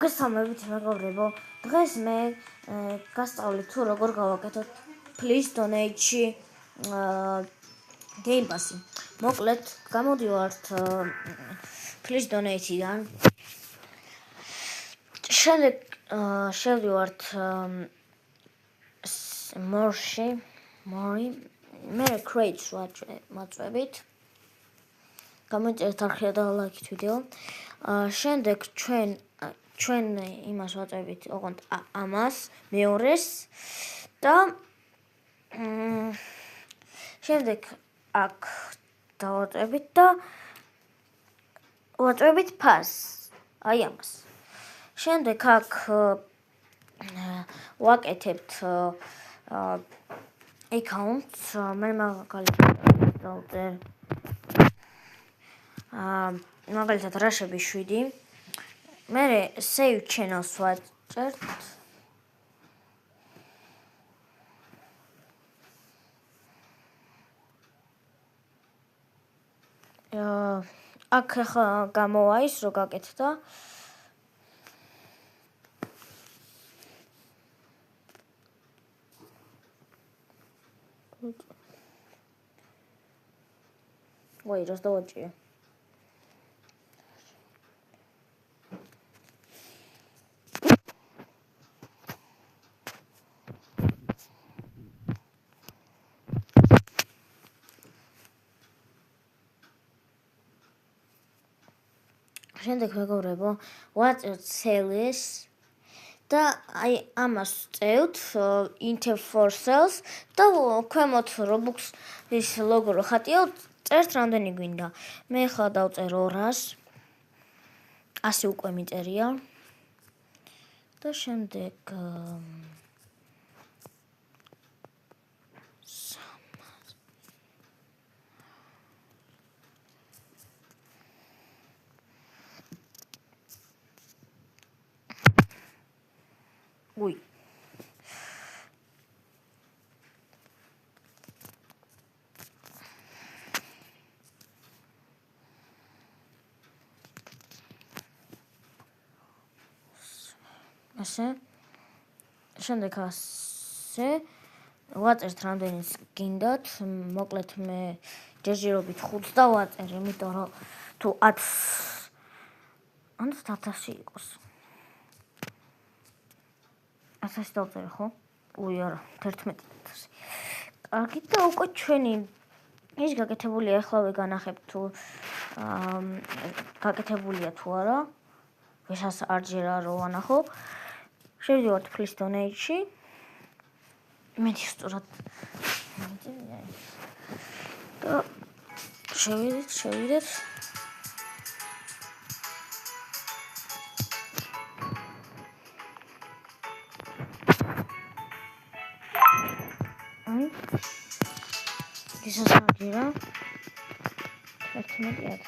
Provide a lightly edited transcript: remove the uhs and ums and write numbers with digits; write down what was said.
გესალმებით მეგობრებო, დღეს მე გასწავლით თუ როგორ გავაკეთოთ Please Donate-ში Game Pass-ი. მოკლედ, გამოდივართ Please Donate-დან. შემდეგ შევდივართ More-ში, მე Create-ს ვაწვევით. გამოიწერეთ არხი და ლაიქით ვიდეო. შემდეგ ჩვენ იმას ვაწვევით, ოღონდ ამას, მეორეს და შემდეგ აქ დავაწვევით და ვაწვევით ფას, აი ამას. შემდეგ აქ ვაკეთებთ accounts, მე მაგალითად დავწერ მაგალითად რაშები 7. მე save channels ვაჭერთ. აქ ახლა გამოვა ის რო გაკეთდა. Ой, раздавайте. შემდეგ მეგობრებო, ვაწერთ sales და აი ამას წევთ Inter for sales და ქვემოთ Robux-ის ლოგო რო ხატია, წერთ რამდენი გვინდა. მე ხა დავწერ 200. 100 უკვე მიწერია. და შემდეგ Ui. ასე. შემდეგ ასე ვაწერთ რამდენიც გინდათ. მოკლედ მე ჯერჯერობით 5 და ვაწერ, იმიტომ რომ თუ 1000 იყოს. 1000 დავწერე, ხო? უი, არა, 11,000. კარგი და უკვე ჩვენი ის გაკეთებულია, ახლა ვიგანახებთ თუ გაკეთებულია თუ არა. ვესაც არ ჯერა რო ვანახო. შევდივართ Please Donate-ში. იმედი სწორად და შევიდეთ. This is not here. Let's make it.